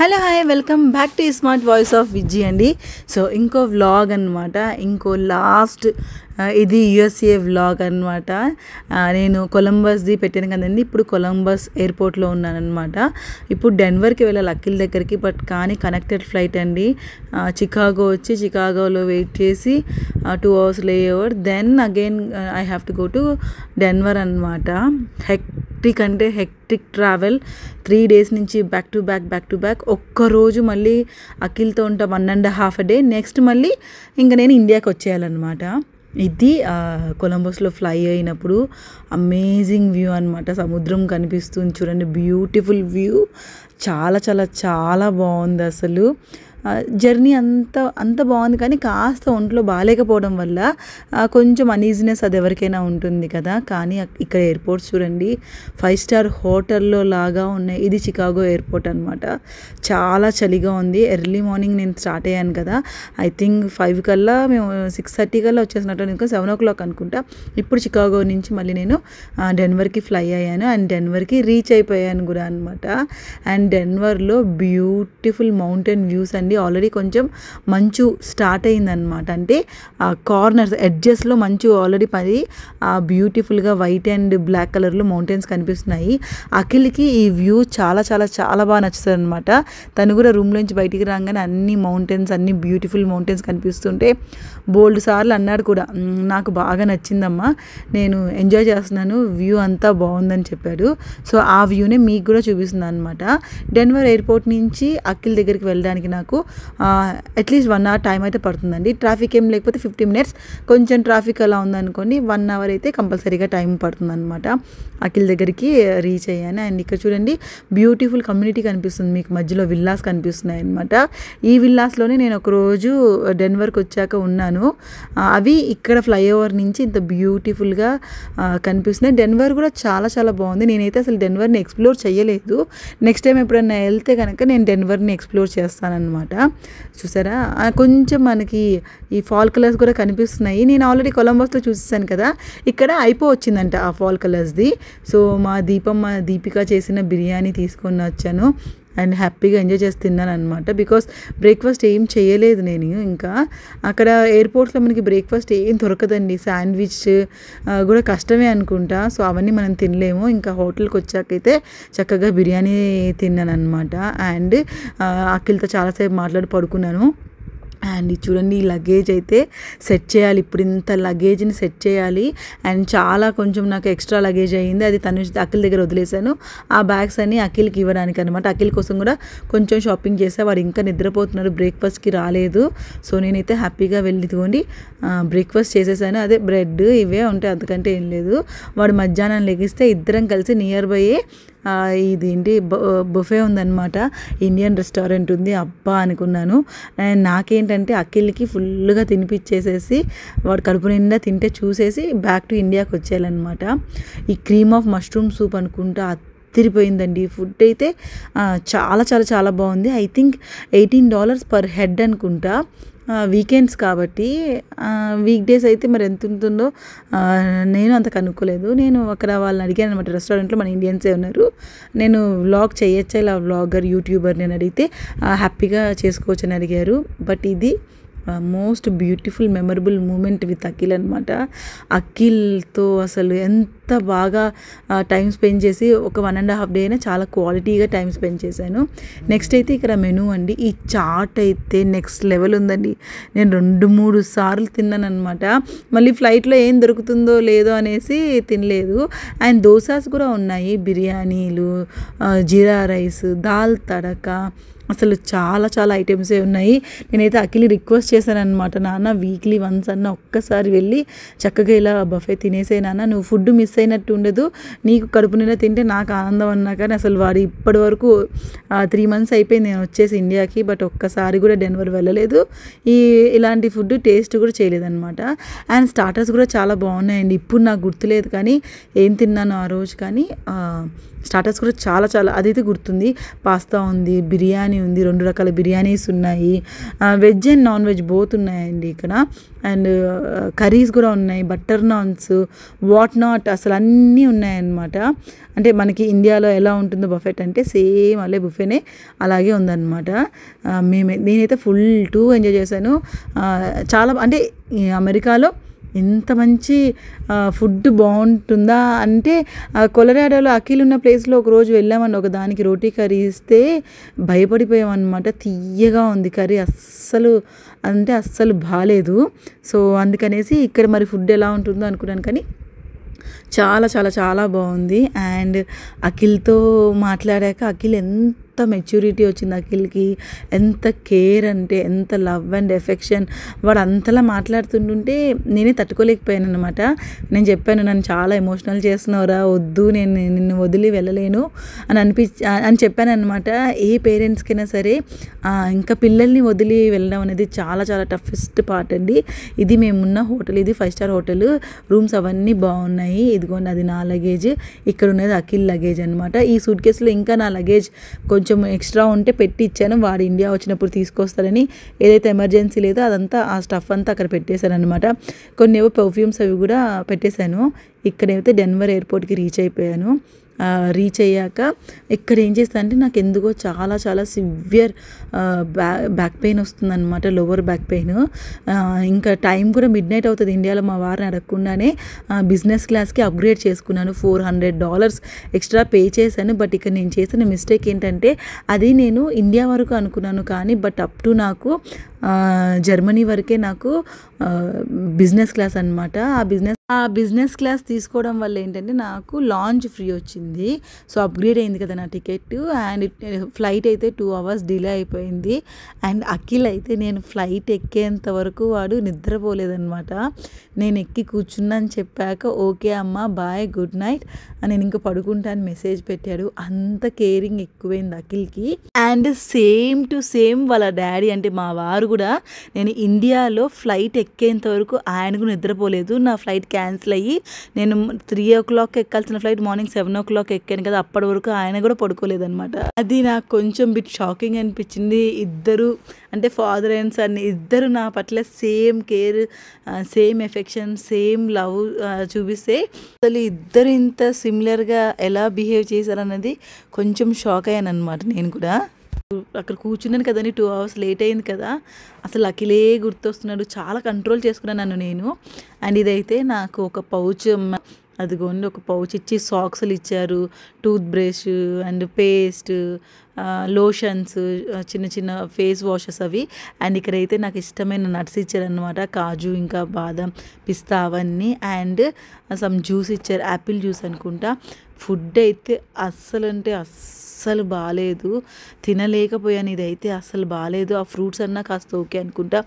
Hello hi welcome back to smart voice of Vijji అండి. So ఇంకో vlog అనమాట, ఇంకో లాస్ట్ ఇది యుఎస్ఏ వ్లాగ్ అనమాట. నేను కొలంబస్ది పెట్టాను కదండి, ఇప్పుడు కొలంబస్ ఎయిర్పోర్ట్లో ఉన్నానమాట. ఇప్పుడు డెన్వర్కి వెళ్ళాలి అఖిల్ దగ్గరికి, బట్ కానీ కనెక్టెడ్ ఫ్లైట్ అండి. చికాగో వచ్చి చికాగోలో వెయిట్ చేసి 2 hours layover, then again I have to go to Denver అనమాట. హెక్టిక్ అంటే హెక్టిక్ ట్రావెల్, 3 days నుంచి బ్యాక్ టు బ్యాక్. ఒక్కరోజు మళ్ళీ అఖిల్తో ఉంటా 1.5 day, నెక్స్ట్ మళ్ళీ ఇంకా నేను ఇండియాకి వచ్చేయాలన్నమాట. ఇది కొలంబస్లో ఫ్లై అయినప్పుడు అమేజింగ్ వ్యూ అనమాట. సముద్రం కనిపిస్తుంది చూడండి, బ్యూటిఫుల్ వ్యూ. చాలా చాలా చాలా బాగుంది అసలు. జర్నీ అంత బాగుంది, కానీ కాస్త ఒంట్లో బాగాలేకపోవడం వల్ల కొంచెం అనీజినెస్ అది ఎవరికైనా ఉంటుంది కదా. కానీ ఇక్కడ ఎయిర్పోర్ట్స్ చూడండి, 5 star హోటల్లో లాగా ఉన్నాయి. ఇది చికాగో ఎయిర్పోర్ట్ అనమాట. చాలా చలిగా ఉంది. ఎర్లీ మార్నింగ్ నేను స్టార్ట్ అయ్యాను కదా, ఐ థింక్ 5 కల్లా మేము 6:30 కల్లా వచ్చేసినట్టు, ఇంకా 7 o'clock అనుకుంటా. ఇప్పుడు చికాగో నుంచి మళ్ళీ నేను డెన్వర్కి ఫ్లై అయ్యాను, అండ్ డెన్వర్కి రీచ్ అయిపోయాను కూడా అనమాట. అండ్ డెన్వర్లో బ్యూటిఫుల్ మౌంటైన్ వ్యూస్ అండి. ఆల్రెడీ కొంచెం మంచు స్టార్ట్ అయిందనమాట, అంటే కార్నర్స్ ఎడ్జెస్లో మంచు ఆల్రెడీ పడి బ్యూటిఫుల్గా వైట్ అండ్ బ్లాక్ కలర్లో మౌంటైన్స్ కనిపిస్తున్నాయి. అఖిల్కి ఈ వ్యూ చాలా చాలా చాలా బాగా నచ్చుతుంది అనమాట. తను కూడా రూమ్లోంచి బయటికి రాగానే అన్ని మౌంటైన్స్, అన్ని బ్యూటిఫుల్ మౌంటైన్స్ కనిపిస్తుంటే బోల్డ్ సార్లు అన్నాడు కూడా, నాకు బాగా నచ్చిందమ్మా, నేను ఎంజాయ్ చేస్తున్నాను, వ్యూ అంతా బాగుందని చెప్పాడు. సో ఆ వ్యూనే మీకు కూడా చూపిస్తుంది అనమాట. డెన్వర్ ఎయిర్పోర్ట్ నుంచి అఖిల్ దగ్గరికి వెళ్ళడానికి నాకు అట్లీస్ట్ 1 hour టైం అయితే పడుతుందండి. ట్రాఫిక్ ఏం లేకపోతే 50 minutes, కొంచెం ట్రాఫిక్ అలా ఉందనుకోండి 1 hour అయితే కంపల్సరీగా టైం పడుతుంది అనమాట. అఖిల్ దగ్గరికి రీచ్ అయ్యాను. అండ్ ఇక్కడ చూడండి బ్యూటిఫుల్ కమ్యూనిటీ కనిపిస్తుంది మీకు, మధ్యలో విల్లాస్ కనిపిస్తున్నాయి అనమాట. ఈ విల్లాస్లోనే నేను ఒకరోజు డెన్వర్కి వచ్చాక ఉన్నాను. అవి ఇక్కడ ఫ్లైఓవర్ నుంచి ఇంత బ్యూటిఫుల్గా కనిపిస్తున్నాయి. డెన్వర్ కూడా చాలా చాలా బాగుంది. నేనైతే అసలు డెన్వర్ని ఎక్స్ప్లోర్ చేయలేదు. నెక్స్ట్ టైం ఎప్పుడైనా వెళ్తే కనుక నేను డెన్వర్ని ఎక్స్ప్లోర్ చేస్తానన్నమాట. చూసారా, కొంచెం మనకి ఈ ఫాల్ కలర్స్ కూడా కనిపిస్తున్నాయి. నేను ఆల్రెడీ కొలంబస్లో చూసేసాను కదా, ఇక్కడ అయిపోవచ్చిందంట ఆ ఫాల్ కలర్స్ది. సో మా దీపిక చేసిన బిర్యానీ తీసుకొని వచ్చాను అండ్ హ్యాపీగా ఎంజాయ్ చేసి తిన్నాను అనమాట. బికాస్ బ్రేక్ఫాస్ట్ ఏం చేయలేదు నేను. ఇంకా అక్కడ ఎయిర్పోర్ట్స్లో మనకి బ్రేక్ఫాస్ట్ ఏం దొరకదండి, శాండ్విచ్ కూడా కష్టమే అనుకుంటా. సో అవన్నీ మనం తినలేము. ఇంకా హోటల్కి వచ్చాకైతే చక్కగా బిర్యానీ తిన్నాను అనమాట. అండ్ అఖిల్తో చాలాసేపు మాట్లాడి పడుకున్నాను. అండ్ చూడండి, ఈ లగేజ్ అయితే సెట్ చేయాలి. ఇప్పుడు ఇంత లగేజ్ని సెట్ చేయాలి. అండ్ చాలా కొంచెం నాకు ఎక్స్ట్రా లగేజ్ అయ్యింది, అది అఖిల్ దగ్గర వదిలేశాను. ఆ బ్యాగ్స్ అన్ని అఖిల్కి ఇవ్వడానికి అనమాట. అఖిల్ కోసం కూడా కొంచెం షాపింగ్ చేసా. వాడు ఇంకా నిద్రపోతున్నారు, బ్రేక్ఫాస్ట్కి రాలేదు. సో నేనైతే హ్యాపీగా వెళ్ళిదిగోండి బ్రేక్ఫాస్ట్ చేసేసాను. అదే బ్రెడ్ ఇవే ఉంటాయి, అంతకంటే ఏం లేదు. వాడు మధ్యాహ్నం లెగిస్తే ఇద్దరం కలిసి నియర్ బై ఇదేంటి బుఫే ఉందన్నమాట, ఇండియన్ రెస్టారెంట్ ఉంది. అబ్బా అనుకున్నాను. అండ్ నాకేంటంటే అఖిల్కి ఫుల్గా తినిపించేసేసి వాడు కడుపు నిండా తింటే చూసేసి బ్యాక్ టు ఇండియాకి వచ్చేయాలన్నమాట. ఈ క్రీమ్ ఆఫ్ మష్రూమ్ సూప్ అనుకుంటా తిరిపోయిందండి. ఫుడ్ అయితే చాలా చాలా చాలా బాగుంది. ఐ థింక్ $18 per head అనుకుంటా. వీకెండ్స్ కాబట్టి, వీక్ డేస్ అయితే మరి ఎంత ఉంటుందో నేను అంత కనుక్కోలేదు. నేను అక్కడ వాళ్ళని అడిగాను అనమాట, రెస్టారెంట్లో మన ఇండియన్సే ఉన్నారు, నేను వ్లాగ్ చేయొచ్చా ఇలా వ్లాగర్ యూట్యూబర్ నేను అడిగితే హ్యాపీగా చేసుకోవచ్చు అని అడిగారు. బట్ ఇది most beautiful memorable moment with Akhil అనమాట. అఖిల్తో అసలు ఎంత బాగా టైం స్పెండ్ చేసి ఒక 1.5 day అయినా చాలా క్వాలిటీగా టైం స్పెండ్ చేశాను. నెక్స్ట్ అయితే ఇక్కడ మెనూ అండి. ఈ చాట్ అయితే నెక్స్ట్ లెవెల్ ఉందండి. నేను 2-3 సార్లు తిన్నాను అనమాట. మళ్ళీ ఫ్లైట్లో ఏం దొరుకుతుందో లేదో అనేసి తినలేదు. అండ్ దోసాస్ కూడా ఉన్నాయి, బిర్యానీలు, జీరా రైస్, దాల్ తడక, అసలు చాలా చాలా ఐటమ్సే ఉన్నాయి. నేనైతే అఖిల్ రిక్వెస్ట్ చేశాను అనమాట, నాన్న వీక్లీ వన్స్ అన్న ఒక్కసారి వెళ్ళి చక్కగా ఇలా బఫే తినేసే నాన్న, నువ్వు ఫుడ్ మిస్ అయినట్టు ఉండదు, నీకు కడుపు నిండా తింటే నాకు ఆనందం అన్నా. కానీ అసలు వాడు ఇప్పటి వరకు 3 months అయిపోయింది నేను వచ్చేసి ఇండియాకి, బట్ ఒక్కసారి కూడా డెన్వర్ వెళ్ళలేదు, ఇలాంటి ఫుడ్ టేస్ట్ కూడా చేయలేదన్నమాట. అండ్ స్టార్టర్స్ కూడా చాలా బాగున్నాయండి. ఇప్పుడు నాకు గుర్తులేదు కానీ ఏం తిన్నాను ఆ రోజు, కానీ స్టార్టర్స్ కూడా చాలా చాలా అదైతే గుర్తుంది. పాస్తా ఉంది, బిర్యానీ ఉంది, 2 రకాల బిర్యానీస్ ఉన్నాయి, veg and non veg both ఉన్నాయండి ఇక్కడ. అండ్ కర్రీస్ కూడా ఉన్నాయి, బటర్ నాన్స్, వాట్ నాట్, అసలు అన్నీ ఉన్నాయన్నమాట. అంటే మనకి ఇండియాలో ఎలా ఉంటుందో బఫెట్ అంటే సేమ్ అలే బుఫేనే అలాగే ఉందన్నమాట. నేనైతే ఫుల్ ఎంజాయ్ చేశాను. చాలా అంటే అమెరికాలో ఇంత మంచి ఫుడ్ బాగుంటుందా అంటే, కొలరాడోలో అఖిల్ ఉన్న ప్లేస్లో ఒకరోజు వెళ్ళామని ఒక దానికి రోటీ కర్రీ ఇస్తే భయపడిపోయామన్నమాట. తీయగా ఉంది కర్రీ, అస్సలు బాలేదు. సో అందుకనేసి ఇక్కడ మరి ఫుడ్ ఎలా ఉంటుందో అనుకున్నాను, కానీ చాలా చాలా చాలా బాగుంది. అండ్ అఖిల్తో మాట్లాడాక అఖిల్ ఎంత మెచ్యూరిటీ వచ్చింది అఖిల్కి, ఎంత కేర్ అంటే ఎంత లవ్ అండ్ ఎఫెక్షన్. వాడు అంతలా మాట్లాడుతుంటుంటే నేనే తట్టుకోలేకపోయాను అనమాట. నేను చెప్పాను, నన్ను చాలా ఎమోషనల్ చేస్తున్నావురా, వద్దు, నేను నిన్ను వదిలి వెళ్ళలేను అని చెప్పాను అనమాట. ఏ పేరెంట్స్కైనా సరే ఇంకా పిల్లల్ని వదిలి వెళ్ళడం అనేది చాలా చాలా టఫెస్ట్ పార్ట్ అండి. ఇది మేమున్న హోటల్, ఇది 5 స్టార్ హోటల్, రూమ్స్ అవన్నీ బాగున్నాయి. ఇదిగోండి అది నా లగేజ్, ఇక్కడ ఉన్నది అఖిల్ లగేజ్ అనమాట. ఈ సూట్ కేసులో ఇంకా నా లగేజ్ కొంచెం ఎక్స్ట్రా ఉంటే పెట్టి ఇచ్చాను, వాడు ఇండియా వచ్చినప్పుడు తీసుకొస్తారని. ఏదైతే ఎమర్జెన్సీ లేదో అదంతా ఆ స్టఫ్ అంతా అక్కడ పెట్టేశాను అనమాట. కొన్ని ఏవో పర్ఫ్యూమ్స్ అవి కూడా పెట్టేశాను. ఇక్కడైతే డెన్వర్ ఎయిర్పోర్ట్కి రీచ్ అయిపోయాను. రీచ్ అయ్యాక ఇక్కడ ఏం చేస్తాను అంటే, నాకు ఎందుకో చాలా చాలా సివియర్ బ్యాక్ పెయిన్ వస్తుందన్నమాట, లోవర్ బ్యాక్ పెయిన్. ఇంకా టైం కూడా మిడ్ నైట్ అవుతుంది ఇండియాలో. మా వారిని అడగకుండానే బిజినెస్ క్లాస్కి అప్గ్రేడ్ చేసుకున్నాను. $400 ఎక్స్ట్రా పే చేశాను. బట్ ఇక్కడ నేను చేసిన మిస్టేక్ ఏంటంటే, అది నేను ఇండియా వరకు అనుకున్నాను, కానీ బట్ అప్ టు నాకు జర్మనీ వరకే నాకు బిజినెస్ క్లాస్ అనమాట. ఆ బిజినెస్ క్లాస్ తీసుకోవడం వల్ల ఏంటంటే నాకు లాంచ్ ఫ్రీ వచ్చింది. సో అప్గ్రేడ్ అయింది కదా నా టికెట్. అండ్ ఫ్లైట్ అయితే 2 hours డిలే అయిపోయింది. అండ్ అఖిల్ అయితే నేను ఫ్లైట్ ఎక్కేంత వరకు వాడు నిద్రపోలేదనమాట. నేను ఎక్కి కూర్చున్నాను చెప్పాక, ఓకే అమ్మ బాయ్, గుడ్ నైట్, నేను ఇంకా పడుకుంటాను మెసేజ్ పెట్టాడు. అంత కేరింగ్ ఎక్కువైంది అఖిల్కి. అండ్ సేమ్ టు సేమ్ వాళ్ళ డాడీ అంటే మా వారు కూడా, నేను ఇండియాలో ఫ్లైట్ ఎక్కేంత వరకు ఆయనకు నిద్రపోలేదు. నా ఫ్లైట్ క్యాన్సిల్ అయ్యి నేను 3 o'clock ఎక్కాల్సిన ఫ్లైట్ మార్నింగ్ 7 o'clock ఎక్కాను కదా, అప్పటి వరకు ఆయన కూడా పడుకోలేదనమాట. అది నాకు కొంచెం బిట్ షాకింగ్ అనిపించింది. ఇద్దరు అంటే ఫాదర్ అండ్ సన్ ఇద్దరు నా పట్ల same care, same affection, same love చూపిస్తే, అసలు ఇద్దరు ఇంత సిమిలర్గా ఎలా బిహేవ్ చేశారన్నది కొంచెం షాక్ అయ్యాను అనమాట. నేను కూడా అక్కడ కూర్చున్నాను కదండి, 2 hours లేట్ అయింది కదా, అసలు అఖిలే గుర్తొస్తున్నాడు. చాలా కంట్రోల్ చేసుకున్నాను నన్ను నేను. అండ్ ఇదైతే నాకు ఒక పౌచ్, అదిగోండి ఒక పౌచ్ ఇచ్చి సాక్స్లు ఇచ్చారు, tooth brush and paste, lotions, చిన్న చిన్న ఫేస్ వాషెస్ అవి. అండ్ ఇక్కడైతే నాకు ఇష్టమైన నట్స్ ఇచ్చారనమాట, కాజు ఇంకా బాదం, పిస్తా అవన్నీ. అండ్ సమ్ జ్యూస్ ఇచ్చారు, యాపిల్ జ్యూస్ అనుకుంటా. ఫుడ్ అయితే అస్సలు బాగాలేదు, తినలేకపోయాను. ఇదైతే అస్సలు బాగాలేదు. ఆ ఫ్రూట్స్ అన్నా కాస్త ఓకే అనుకుంటా.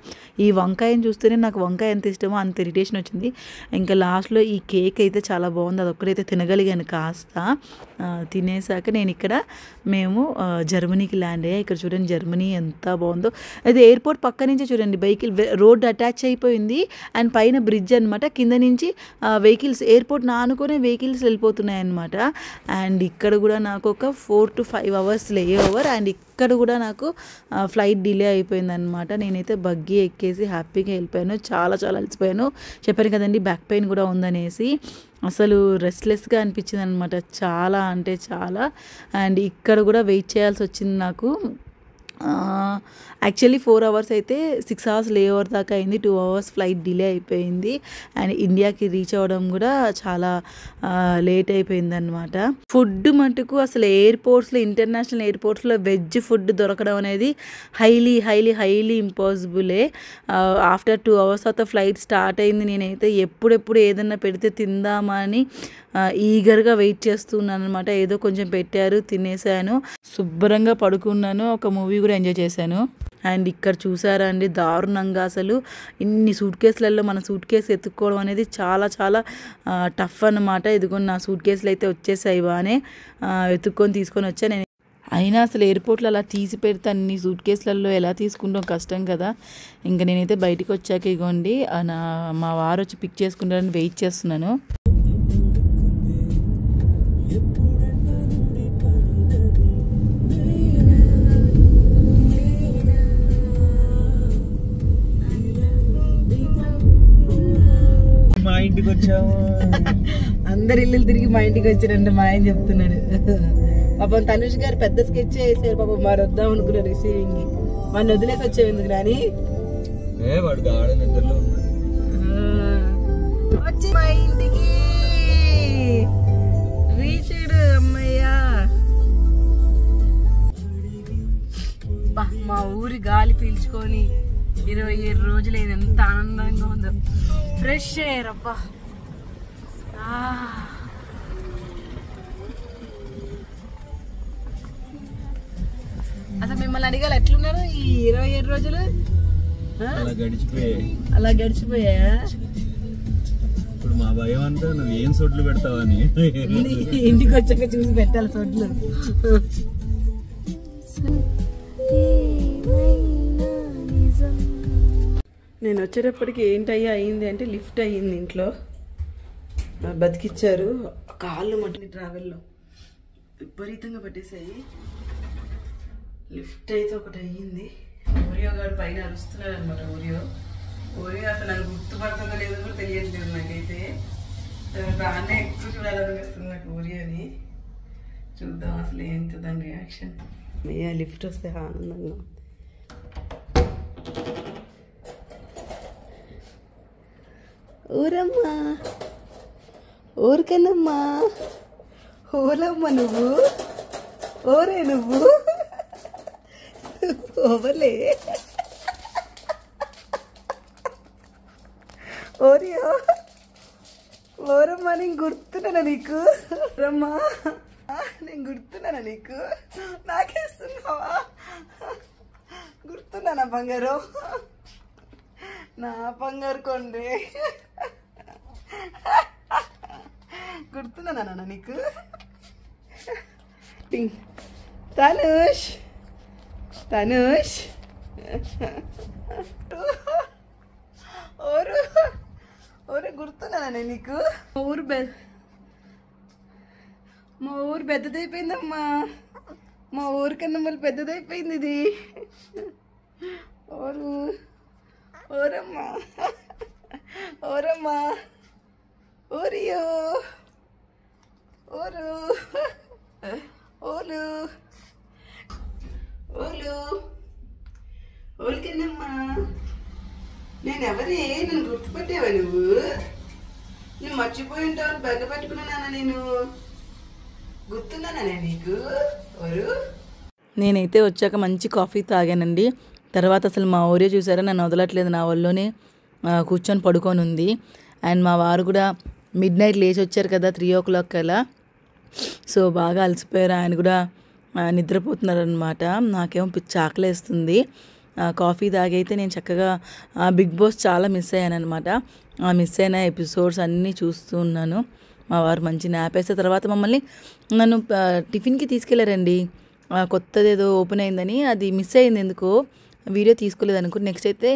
ఈ వంకాయని చూస్తేనే నాకు వంకాయ ఎంత ఇష్టమో అంత ఇరిటేషన్ వచ్చింది. ఇంకా లాస్ట్లో ఈ కేక్ అయితే చాలా బాగుంది, అదొక్కడైతే తినగలిగాను కాస్త. తినేసాక మేము జర్మనీకి ల్యాండ్ అయ్యా. ఇక్కడ చూడండి జర్మనీ ఎంత బాగుందో. అది ఎయిర్పోర్ట్ పక్క నుంచే చూడండి, వెహికల్ రోడ్ అటాచ్ అయిపోయింది అండ్ పైన బ్రిడ్జ్ అనమాట, కింద నుంచి వెహికల్స్ ఎయిర్పోర్ట్ నానుకొనే వెహికల్స్ వెళ్ళిపోతున్నాయి అనమాట. అండ్ ఇక్కడ కూడా నాకు ఒక 4 to 5 hours లే ఓవర్. అండ్ ఇక్కడ కూడా నాకు ఫ్లైట్ డిలే అయిపోయిందనమాట. నేనైతే బగ్గి ఎక్కేసి హ్యాపీగా వెళ్ళిపోయాను. చాలా చాలా అలసిపోయాను, చెప్పాను కదండి బ్యాక్ పెయిన్ కూడా ఉందనేసి. అసలు రెస్ట్లెస్గా అనిపించింది అనమాట, చాలా అంటే చాలా. అండ్ ఇక్కడ కూడా వెయిట్ చేయాల్సి వచ్చింది నాకు. యాక్చువల్లీ 4 hours అయితే 6 hours లే ఓవర్ దాకా అయింది, 2 hours ఫ్లైట్ డిలే అయిపోయింది. అండ్ ఇండియాకి రీచ్ అవ్వడం కూడా చాలా లేట్ అయిపోయింది అనమాట. ఫుడ్ మటుకు అసలు ఎయిర్పోర్ట్స్లో, ఇంటర్నేషనల్ ఎయిర్పోర్ట్స్లో వెజ్ ఫుడ్ దొరకడం అనేది హైలీ ఇంపాసిబులే. ఆఫ్టర్ 2 hours తర్వాత ఫ్లైట్ స్టార్ట్ అయింది. నేనైతే ఎప్పుడెప్పుడు ఏదన్నా పెడితే తిందామని ఈగర్గా వెయిట్ చేస్తున్నాను అనమాట. ఏదో కొంచెం పెట్టారు, తినేసాను, శుభ్రంగా పడుకున్నాను, ఒక మూవీ కూడా ఎంజాయ్ చేశాను. అండ్ ఇక్కడ చూసారా అండి, దారుణంగా అసలు ఇన్ని సూట్ కేసులలో మన సూట్ కేసు ఎత్తుక్కోవడం అనేది చాలా చాలా టఫ్ అనమాట. ఇదిగో నా సూట్ కేసులు అయితే వచ్చేసాయి, బాగానే వెతుక్కొని తీసుకొని వచ్చాను. నేను అయినా అసలు ఎయిర్పోర్ట్లో అలా తీసి పెడితే అన్ని సూట్ కేసులలో ఎలా తీసుకుంటాం, కష్టం కదా. ఇంకా నేనైతే బయటికి వచ్చాక ఇగోండి మా వారు వచ్చి పిక్ చేసుకుంటారని వెయిట్ చేస్తున్నాను. అందరు ఇల్లు తిరిగి మా ఇంటికి వచ్చారంటే మా ఆయన చెప్తున్నాడు. పాపం తనుష్ గారు పెద్ద స్కెచ్ వేసారు పాపం, మరి వద్దాం అనుకున్నారు రిసీవింగ్. వాడిని వదిలేసి వచ్చావు ఎందుకు రాని? వాడు గాఢ నిద్రలో ఉన్నాడు. వచ్చి మా ఇంటికి రీచ్డ్ అమ్మయ్యా. మా ఊరి గాలి పీల్చుకొని 27 రోజులైంది. ఎంత ఆనందంగా ఉందో. ఫ్రెష్ ఎయిర్ అబ్బా. అసలు మిమ్మల్ని అడిగాలి ఎట్లున్నారు ఈ 27 రోజులు? అలా గడిచిపోయా. ఇప్పుడు మా భయం అంతా నువ్వు ఏం సొట్లు పెడతావని. ఇంటికి వచ్చాక చూసి పెట్టాలి సొట్లు. నేను వచ్చేటప్పటికి ఏంటయ్యా అయింది అంటే లిఫ్ట్ అయ్యింది ఇంట్లో, బతికిచ్చారు. కాళ్ళు మట్టి ట్రావెల్లో విపరీతంగా పట్టేసాయి. లిఫ్ట్ అయితే ఒకటి అయ్యింది. ఓరియో గారు పైన అరుస్తున్నాడు అనమాట. ఓరియో అసలు నాకు గుర్తుపడుతుందో లేదో కూడా తెలియట్లేదు నాకైతే. దాన్నే ఎక్కువ చూడాలనిపిస్తుంది నాకు ఓరియోని. చూద్దాం అసలు ఏంటో దాని రియాక్షన్. అయ్యా లిఫ్ట్ వస్తే ఆనందంగా. ఊరమ్మా, ఊరికనమ్మా, ఓలమ్మ నువ్వు, ఓరే నువ్వు, ఓవలే ఓరియో, ఓరమ్మా నేను గుర్తున్నానా నీకు? రమ్మా నేను గుర్తున్నానా నీకు? నాకేస్తున్నావా? గుర్తున్నానా బంగారు? నా బంగారు కొండే గుర్తున్నానా నాన్న నీకు? తనుష్ తనుష్ ఓరు ఓరు గుర్తున్నానా నీకు? మా ఊరు పెద్దదైపోయిందమ్మా. మా ఊరికన్నా మళ్ళీ పెద్దదైపోయింది ఇది. ఓరు ఓరమ్మా, ఓరమ్మా, ఓరియో, ఓరు, ఓలు, ఓలు, ఓలికన్నమ్మా. నేను ఎవరే? నన్ను గుర్తుపట్టావా నువ్వు? నువ్వు మర్చిపోయి ఉంటావు. బెగ్గ పెట్టుకున్నానా నేను? గుర్తున్నానా నీకు? ఓరు నేనైతే వచ్చాక మంచి కాఫీ తాగానండి. తర్వాత అసలు మా ఊరే చూసారా నన్ను వదలట్లేదు. నా ఒళ్ళోనే కూర్చొని పడుకొని ఉంది. అండ్ మా వారు కూడా మిడ్ నైట్ లేచి వచ్చారు కదా 3 o'clock అలా. సో బాగా అలసిపోయారు. ఆయన కూడా నిద్రపోతున్నారు అనమాట. నాకేమో పిచ్చి ఆకలేస్తుంది. కాఫీ తాగైతే నేను చక్కగా బిగ్ బాస్ చాలా మిస్ అయ్యాను అనమాట. మిస్ అయిన ఎపిసోడ్స్ అన్నీ చూస్తూ ఉన్నాను. మా వారు మంచి న్యాప్ వేసిన తర్వాత మమ్మల్ని నన్ను టిఫిన్కి తీసుకెళ్లారండి. కొత్తది ఏదో ఓపెన్ అయిందని, అది మిస్ అయింది ఎందుకో, వీడియో తీసుకోలేదు అనుకో. నెక్స్ట్ అయితే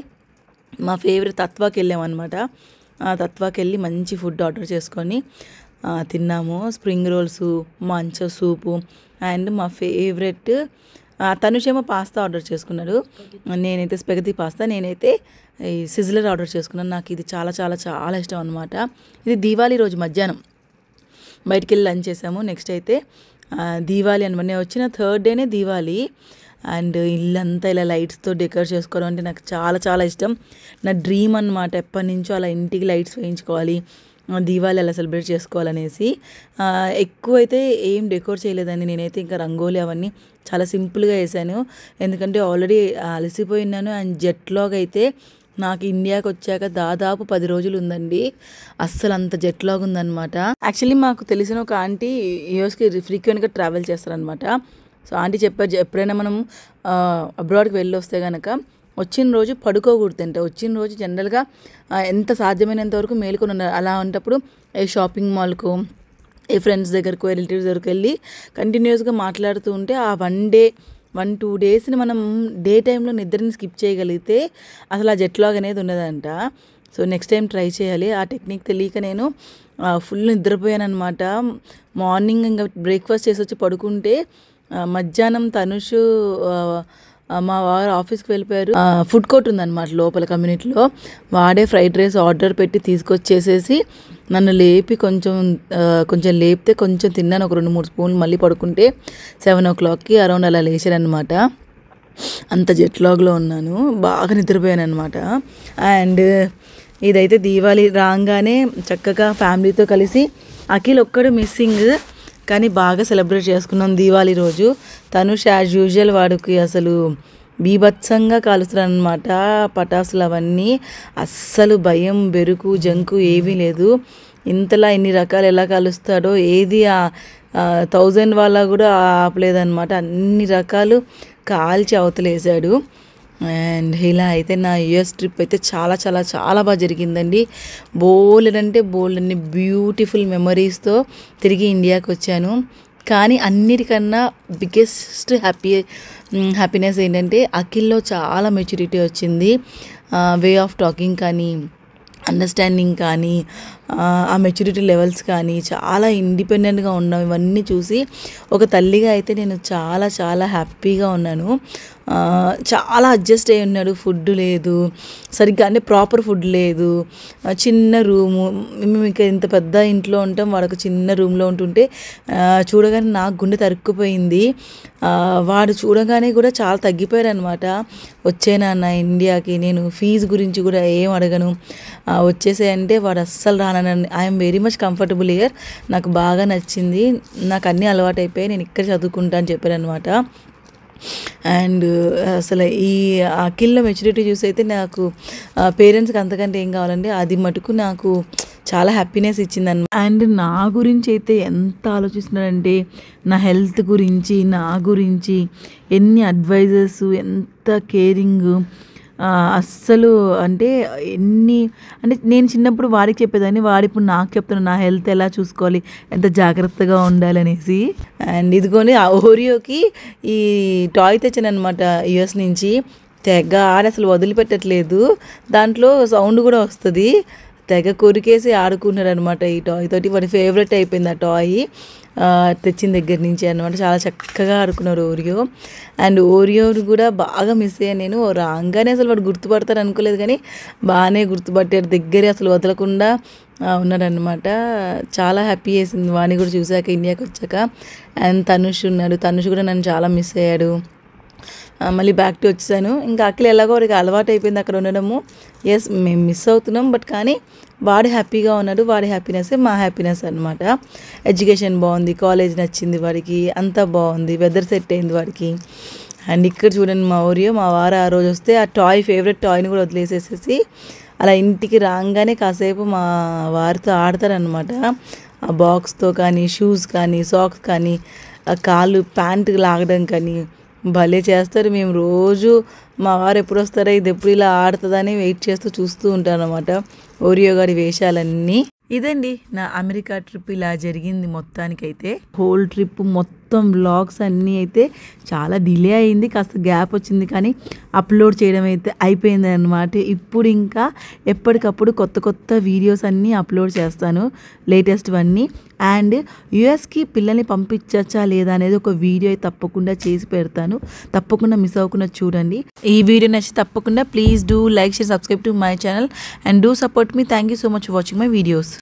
మా ఫేవరెట్ తత్వాకి వెళ్ళామన్నమాట. తత్వాకి వెళ్ళి మంచి ఫుడ్ ఆర్డర్ చేసుకొని తిన్నాము. స్ప్రింగ్ రోల్స్, మంచో సూపు అండ్ మా ఫేవరెట్ తనుష్ ఏమో పాస్తా ఆర్డర్ చేసుకున్నాడు. నేనైతే స్పెగతి పాస్తా, నేనైతే ఈ సిజ్లర్ ఆర్డర్ చేసుకున్నాను. నాకు ఇది చాలా చాలా చాలా ఇష్టం అనమాట. ఇది దీవాళీ రోజు మధ్యాహ్నం బయటికి వెళ్ళి లంచ్ చేసాము. నెక్స్ట్ అయితే దీవాళీ అనమాట. నేను వచ్చిన 3rd డేనే దీవాళీ. అండ్ ఇల్లంతా ఇలా లైట్స్తో డెకరేట్ చేసుకోవడం అంటే నాకు చాలా చాలా ఇష్టం. నా డ్రీమ్ అనమాట. ఎప్పటి నుంచో అలా ఇంటికి లైట్స్ వేయించుకోవాలి, దీవాళీ అలా సెలబ్రేట్ చేసుకోవాలనేసి. ఎక్కువైతే ఏం డెకోర్ చేయలేదండి నేనైతే. ఇంకా రంగోలీ అవన్నీ చాలా సింపుల్గా వేసాను, ఎందుకంటే ఆల్రెడీ అలసిపోయినాను. అండ్ జెట్ లాగ్ అయితే నాకు ఇండియాకి వచ్చాక దాదాపు 10 రోజులు ఉందండి. అస్సలు అంత జెట్ లాగ్ ఉందన్నమాట. యాక్చువల్లీ మాకు తెలిసిన ఒక ఆంటీ యూఎస్కి ఫ్రీక్వెంట్గా ట్రావెల్ చేస్తారనమాట. సో ఆంటీ చెప్పారు, ఎప్పుడైనా మనం అబ్రాడ్కి వెళ్ళి వస్తే కనుక వచ్చిన రోజు పడుకోకూడదంటే, వచ్చిన రోజు జనరల్గా ఎంత సాధ్యమైనంత వరకు మేలుకొని ఉన్నారు. అలా ఉన్నప్పుడు ఏ షాపింగ్ మాల్కు, ఏ ఫ్రెండ్స్ దగ్గరకు, రిలేటివ్స్ దగ్గరకు వెళ్ళి కంటిన్యూస్గా మాట్లాడుతూ ఉంటే ఆ 1-2 డేస్ని మనం డే టైంలో నిద్రని స్కిప్ చేయగలిగితే అసలు ఆ జెట్ లాగ్ అనేది ఉండదంట. సో నెక్స్ట్ టైం ట్రై చేయాలి. ఆ టెక్నిక్ తెలియక నేను ఫుల్ నిద్రపోయాను అనమాట. మార్నింగ్ ఇంకా బ్రేక్ఫాస్ట్ చేసి వచ్చి పడుకుంటే మధ్యాహ్నం తనుషు మా వారు ఆఫీస్కి వెళ్ళిపోయారు. ఫుడ్ కోర్ట్ ఉందన్నమాట లోపల కమ్యూనిటీలో. వాడే ఫ్రైడ్ రైస్ ఆర్డర్ పెట్టి తీసుకొచ్చేసేసి నన్ను లేపి కొంచెం లేపితే కొంచెం తిన్నాను, ఒక 2-3 స్పూన్లు. మళ్ళీ పడుకుంటే 7 o'clockకి అరౌండ్ అలా లేచానమాట. అంత జెట్ లాగ్లో ఉన్నాను, బాగా నిద్రపోయాను అనమాట. అండ్ ఇదైతే దీవాళి రాగానే చక్కగా ఫ్యామిలీతో కలిసి, అఖిల్ ఒక్కడు మిస్సింగ్ కానీ బాగా సెలబ్రేట్ చేసుకున్నాం దీవాళి రోజు. తనుష్ యాజ్ యూజువల్ వాడికి అసలు బీభత్సంగా కాలుస్తున్నాడు అనమాట పటాసులు అవన్నీ. అస్సలు భయం బెరుకు జంకు ఏమీ లేదు. ఇంతలా ఇన్ని రకాలు ఎలా కాలుస్తాడో, ఏది 1000 వాళ్ళ కూడా ఆపలేదన్నమాట. అన్ని రకాలు కాల్చి అవతలేసాడు. అండ్ ఇలా అయితే నా యూఎస్ ట్రిప్ అయితే చాలా చాలా చాలా బాగా జరిగిందండి. బోల్డన్ని బ్యూటిఫుల్ మెమరీస్తో తిరిగి ఇండియాకి వచ్చాను. కానీ అన్నిటికన్నా బిగ్గెస్ట్ హ్యాపీనెస్ ఏంటంటే అఖిల్లో చాలా మెచ్యూరిటీ వచ్చింది. వే ఆఫ్ టాకింగ్ కానీ, అండర్స్టాండింగ్ కానీ, ఆ మెచ్యూరిటీ లెవెల్స్ కానీ చాలా ఇండిపెండెంట్గా ఉన్నాం. ఇవన్నీ చూసి ఒక తల్లిగా అయితే నేను చాలా చాలా హ్యాపీగా ఉన్నాను. చాలా అడ్జస్ట్ అయ్యి ఉన్నాడు. ఫుడ్ లేదు సరిగ్గా, అంటే ప్రాపర్ ఫుడ్ లేదు. చిన్న రూము, మేము ఇంకా ఇంత పెద్ద ఇంట్లో ఉంటాం, వాడు చిన్న రూమ్లో ఉంటుంటే చూడగానే నాకు గుండె తరుక్కుపోయింది. వాడు చూడగానే కూడా చాలా తగ్గిపోయాడు అనమాట. వచ్చేనా ఇండియాకి, నేను ఫీజు గురించి కూడా ఏం అడగను, వచ్చేసాయంటే వాడు అస్సలు రానని. I'm very much comfortable here, నాకు బాగా నచ్చింది, నాకు అన్నీ అలవాటు అయిపోయాయి, నేను ఇక్కడ చదువుకుంటా అని చెప్పాను అనమాట. అండ్ అసలు ఈ అఖిల్లో మెచ్యూరిటీ చూసి అయితే నాకు పేరెంట్స్కి అంతకంటే ఏం కావాలండి, అది మటుకు నాకు చాలా హ్యాపీనెస్ ఇచ్చిందన్నమాట. అండ్ నా గురించి అయితే ఎంత ఆలోచిస్తున్నాడంటే, నా హెల్త్ గురించి, నా గురించి ఎన్ని అడ్వైజెస్, ఎంత కేరింగ్. అస్సలు అంటే నేను చిన్నప్పుడు వాడికి చెప్పేదాన్ని, వాడిప్పుడు నాకు చెప్తున్నాను నా హెల్త్ ఎలా చూసుకోవాలి, ఎంత జాగ్రత్తగా ఉండాలనేసి. అండ్ ఇదిగోని ఆ ఓరియోకి ఈ టాయ్ తెచ్చాను అనమాట యూఎస్ నుంచి. తెగ ఆడ అసలు వదిలిపెట్టట్లేదు, దాంట్లో సౌండ్ కూడా వస్తుంది. తెగ కొరికేసి ఆడుకుంటున్నాడు అనమాట ఈ టాయ్ తోటి. వాడి ఫేవరెట్ అయిపోయింది ఆ టాయ్ తెచ్చిన దగ్గర నుంచి అనమాట. చాలా చక్కగా ఆడుకున్నారు ఓరియో. అండ్ ఓరియోని కూడా బాగా మిస్ అయ్యాను నేను. రాగానే అసలు వాడు గుర్తుపడతారు అనుకోలేదు, కానీ బాగానే గుర్తుపట్టాడు, దగ్గరే అసలు వదలకుండా ఉన్నాడనమాట. చాలా హ్యాపీ చేసింది వాడిని కూడా చూశాక, ఇండియాకి వచ్చాక. అండ్ తనుష్ ఉన్నాడు, తనుష్ కూడా నన్ను చాలా మిస్ అయ్యాడు. మళ్ళీ బ్యాక్ టు వచ్చేసాను. ఇంకా అఖిల్ ఎలాగో వాడికి అలవాటు అయిపోయింది అక్కడ ఉండడము. ఎస్ మేము మిస్ అవుతున్నాం, బట్ కానీ వాడు హ్యాపీగా ఉన్నాడు, వాడి హ్యాపీనెస్సే మా హ్యాపీనెస్ అనమాట. ఎడ్యుకేషన్ బాగుంది, కాలేజ్ నచ్చింది వాడికి, అంతా బాగుంది, వెదర్ సెట్ అయింది వాడికి. అండ్ ఇక్కడ చూడండి మా ఓరియో, మా వారు ఆ రోజు వస్తే ఆ టాయ్, ఫేవరెట్ టాయ్ని కూడా వదిలేసేసి అలా ఇంటికి రాగానే కాసేపు మా వారితో ఆడతారనమాట. ఆ బాక్స్తో కానీ, షూస్ కానీ, సాక్స్ కానీ, కాళ్ళు ప్యాంటు లాగడం కానీ భలే చేస్తారు. మేము రోజు మా వారు ఎప్పుడు వస్తారో, ఇది ఎప్పుడు ఇలా ఆడుతుందని వెయిట్ చేస్తూ చూస్తూ ఉంటాను అనమాట ఓరియో గారి వేషాలన్నీ. ఇదండి నా అమెరికా ట్రిప్, ఇలా జరిగింది మొత్తానికైతే. హోల్ ట్రిప్ మొత్తం వ్లాగ్స్ అన్నీ అయితే చాలా డిలే అయింది, కాస్త గ్యాప్ వచ్చింది, కానీ అప్లోడ్ చేయడం అయితే అయిపోయింది అనమాట. ఇప్పుడు ఇంకా ఎప్పటికప్పుడు కొత్త కొత్త వీడియోస్ అన్నీ అప్లోడ్ చేస్తాను, లేటెస్ట్ అన్నీ. అండ్ యూఎస్కి పిల్లల్ని పంపించచ్చా లేదా అనేది ఒక వీడియో తప్పకుండా చేసి పెడతాను, తప్పకుండా మిస్ అవ్వకుండా చూడండి. ఈ వీడియో నచ్చి తప్పకుండా please do like, share, subscribe to my channel and do support me. Thank you so much for watching my videos.